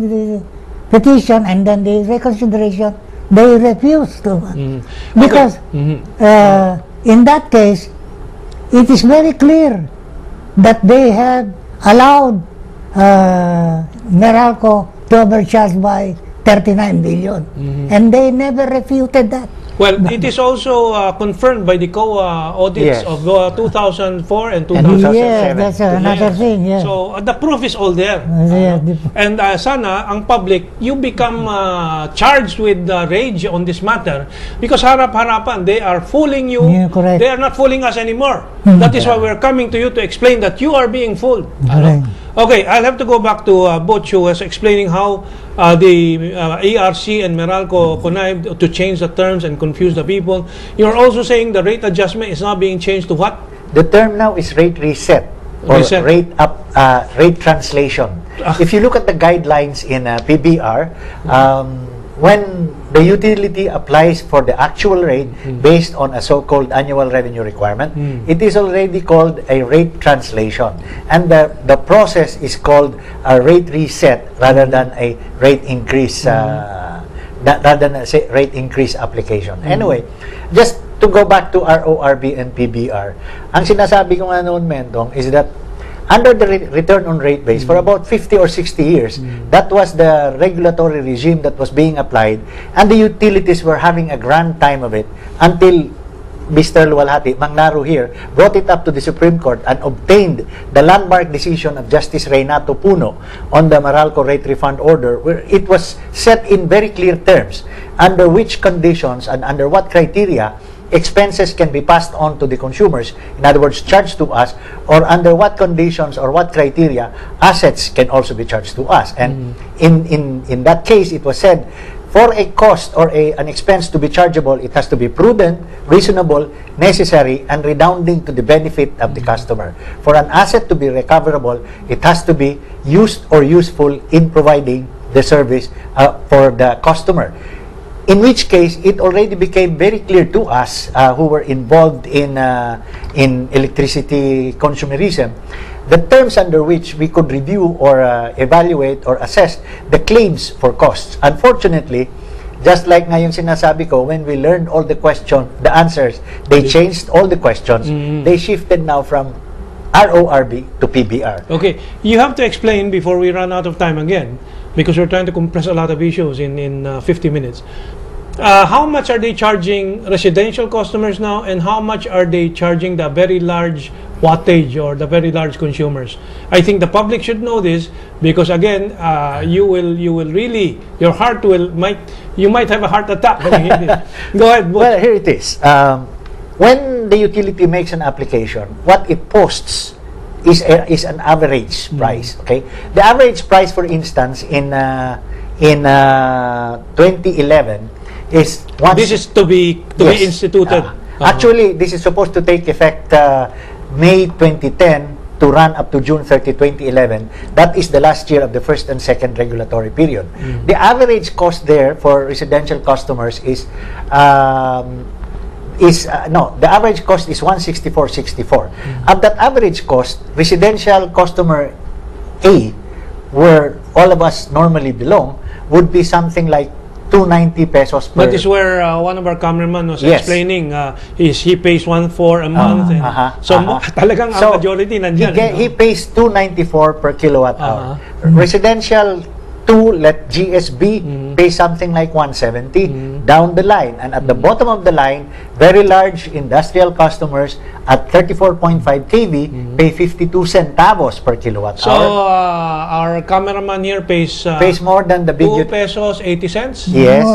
the petition and then the reconsideration, they refused to. Because in that case, it is very clear that they have allowed Meralco to overcharge by 39 billion. And they never refuted that. Well, it is also confirmed by the COA audits of 2004 and 2007. Yeah, that's another thing. Yeah. So the proof is all there. And sana ang public, you become charged with rage on this matter because harap-harapan, they are fooling you. Yeah, correct. They are not fooling us anymore. That is why we're coming to you to explain that you are being fooled. Okay, I'll have to go back to Butch, who was explaining how the ARC and Meralco connived to change the terms and confuse the people. You're also saying the rate adjustment is now being changed to what? The term now is rate reset or rate up, rate translation. If you look at the guidelines in PBR, when the utility applies for the actual rate based on a so-called annual revenue requirement, it is already called a rate translation. And the process is called a rate reset rather than a rate increase, rather than a rate increase application. Anyway, just to go back to RORB and PBR, ang sinasabi ko nga noon, Mentong, is that under the return on rate base, for about 50 or 60 years, that was the regulatory regime that was being applied, and the utilities were having a grand time of it until Mr. Luwalhati, Mangnaro here, brought it up to the Supreme Court and obtained the landmark decision of Justice Reynato Puno on the Meralco rate refund order, where it was set in very clear terms under which conditions and under what criteria expenses can be passed on to the consumers, in other words, charged to us, or under what conditions or what criteria assets can also be charged to us. And in that case, it was said, for a cost or an expense to be chargeable, it has to be prudent, reasonable, necessary, and redounding to the benefit of the customer. For an asset to be recoverable, it has to be used or useful in providing the service for the customer. In which case, it already became very clear to us who were involved in electricity consumerism, the terms under which we could review or evaluate or assess the claims for costs. Unfortunately, just like ngayong sinasabi ko, when we learned all the answers, they changed all the questions. They shifted now from RORB to PBR. Okay, you have to explain before we run out of time again, because we're trying to compress a lot of issues in 50 minutes. How much are they charging residential customers now, and how much are they charging the very large wattage or the very large consumers? I think the public should know this, because again, you will really, your heart you might have a heart attack when you hear this. Go ahead, Butch. Well, here it is. When the utility makes an application, what it posts is an average price. Okay, the average price, for instance, in 2011 is this is to be instituted. Actually, this is supposed to take effect May 2010 to run up to June 30, 2011. That is the last year of the first and second regulatory period. The average cost there for residential customers is the average cost is 164.64. At that average cost, residential customer A, where all of us normally belong, would be something like 290 pesos per... That is where one of our cameraman was explaining, he pays 1.4 a month. Talagang ang majority nandyan. He pays 294 per kilowatt hour. Residential 2, let GSB pay something like 170 down the line. And at the bottom of the line, very large industrial customers at 34.5 kV pay 52 centavos per kilowatt hour. So, our cameraman here pays more than the big 2 pesos 80 cents. Yes.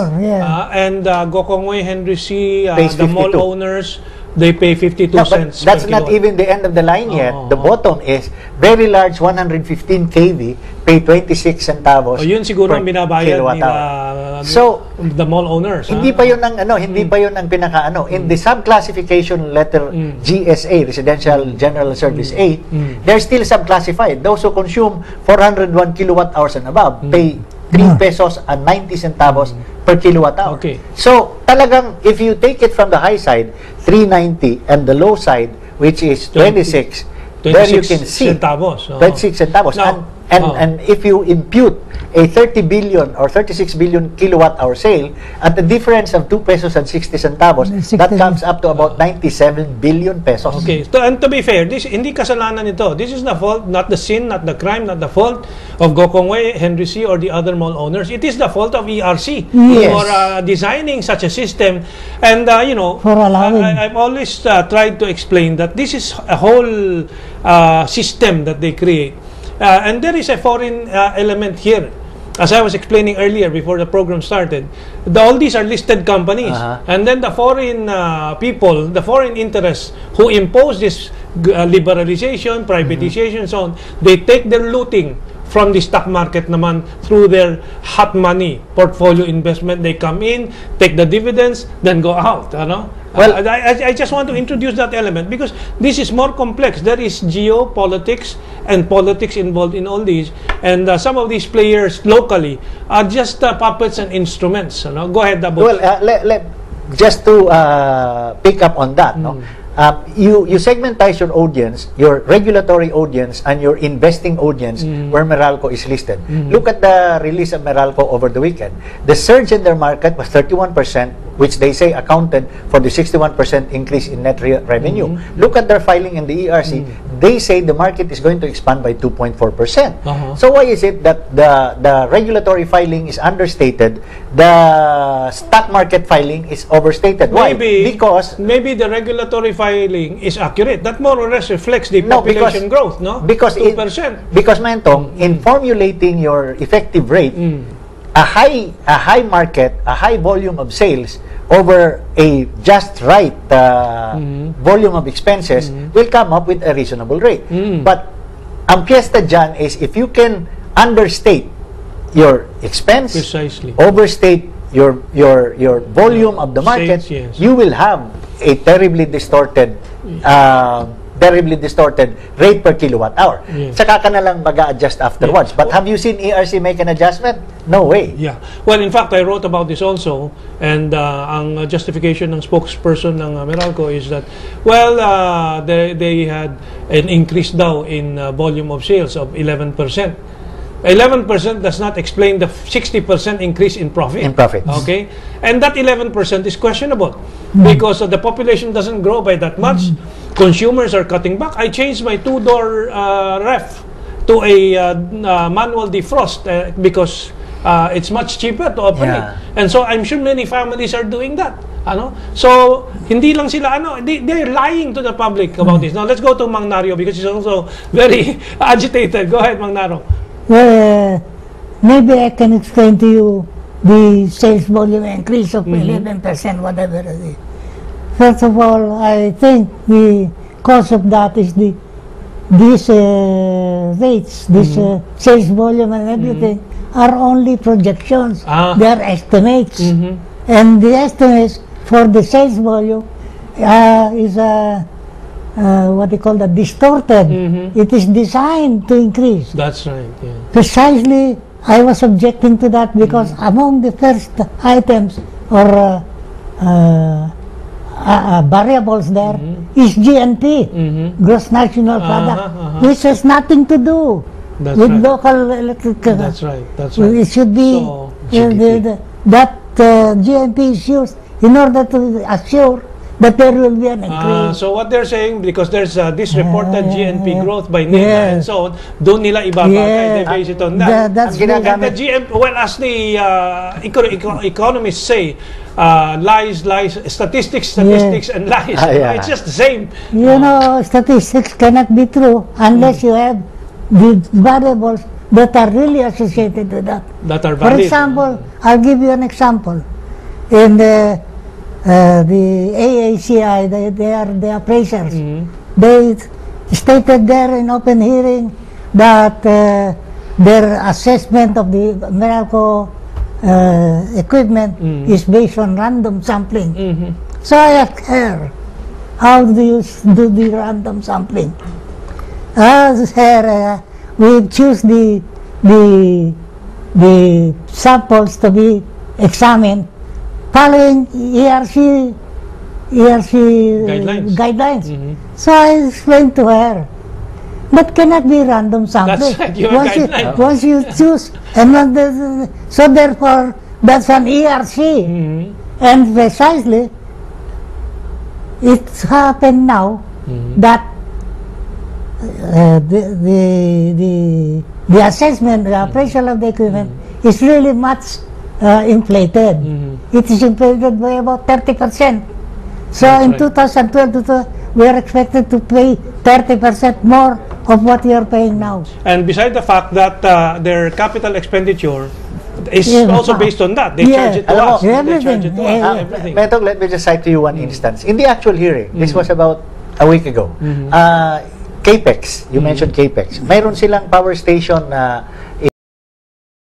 And Gokongwei Henry C, pays the 52. mall owners, they pay 52 cents. That's not even the end of the line yet. The bottom is very large 115 kV, pay 26 centavos. Yun siguro ang binabayad nila, so the mall owners. Hindi pa yun ang hindi pa yun ang pinaka in the subclassification letter GSA, Residential General Service A, they're still subclassified. Those who consume 401 kilowatt hours and above pay 3 pesos and 90 centavos per kilowatt hour. Okay. So, talagang, if you take it from the high side, 390, and the low side, which is 26, there you can see centavos. 26 centavos. Now, And if you impute a 30 billion or 36 billion kilowatt hour sale at the difference of 2 pesos and 60 centavos, that comes up to about 97 billion pesos. Okay. And to be fair, this hindi kasalanan ito. This is the fault, not the sin, not the crime, not the fault of Gokongwei, Henry C., or the other mall owners. It is the fault of ERC for designing such a system. And, you know, I've always tried to explain that this is a whole system that they create. And there is a foreign element here. As I was explaining earlier before the program started, all these are listed companies. And then the foreign people, the foreign interests who impose this liberalization, privatization, so on, they take their looting from the stock market naman through their hot money portfolio investment. They come in, take the dividends, then go out. You know? Well, I just want to introduce that element because this is more complex. There is geopolitics and politics involved in all these, and some of these players locally are just puppets and instruments. You know? Go ahead, Dabo. Well, just to pick up on that, no? You segmentize your audience, your regulatory audience, and your investing audience where Meralco is listed. Look at the release of Meralco over the weekend. The surge in their market was 31%, which they say accounted for the 61% increase in net revenue. Look at their filing in the ERC. They say the market is going to expand by 2.4%. So why is it that the regulatory filing is understated, the stock market filing is overstated? Why? Because maybe the regulatory filing is accurate. That more or less reflects the population growth, no? Because 2%. Because Mentong, in formulating your effective rate, a high market, a high volume of sales over a just right volume of expenses will come up with a reasonable rate. But ang piyesta dyan is if you can understate your expense, overstate your volume of the market, you will have a terribly distorted rate per kilowatt hour. Saka ka na lang mag-a-adjust afterwards. But have you seen ERC make an adjustment? No way. Yeah. Well, in fact, I wrote about this also, and ang justification ng spokesperson ng Meralco is that, well, they had an increase daw in volume of sales of 11%. 11% does not explain the 60% increase in profit. Okay? And that 11% is questionable because the population doesn't grow by that much. Consumers are cutting back. I changed my two-door ref to a manual defrost because it's much cheaper to operate. And so I'm sure many families are doing that. So hindi lang sila they're lying to the public about this. Now let's go to Mang Nario because he's also very agitated. Go ahead, Mang Nario. Well, maybe I can explain to you the sales volume increase of 11%, whatever it is. First of all, I think the cause of that is these rates, this sales volume and everything are only projections. They are estimates. And the estimates for the sales volume is what they call distorted. It is designed to increase. That's right. Yeah. Precisely, I was objecting to that because among the first items or variables there is GNP, Gross National Product, which has nothing to do with local electric. That's right. That's right. It should be that GNP is used in order to assure that there will be an increase. So what they're saying, because there's this reported GNP growth by NEDA and so on, doon nila ibabagay, they base it on that. That's and the GNP, well, as the economists say, lies, statistics, and lies. It's just the same. You know, statistics cannot be true unless you have the variables that are really associated with that. That are valid. For example, I'll give you an example. In the AACI, they are the appraisers. They stated there in open hearing that their assessment of the Meralco equipment is based on random sampling. So I asked her, how do you do the random sampling? We choose the samples to be examined following ERC guidelines. So I explained to her, That cannot be random sampling. That's right, your guideline. Once you choose, and so therefore, that's an ERC. And precisely, it's happened now that the assessment, the appraisal of the equipment is really much inflated. It is inflated by about 30%. So That's in right. 2012, we are expected to pay 30% more of what we are paying now. And beside the fact that their capital expenditure is Yeah. also based on that. They Yeah. charge it to Alam mo, us. They charge it to everything. us. Everything. Betong, let me just cite to you one instance. In the actual hearing, this was about a week ago. CAPEX, you mentioned CAPEX. Mayroon silang power station na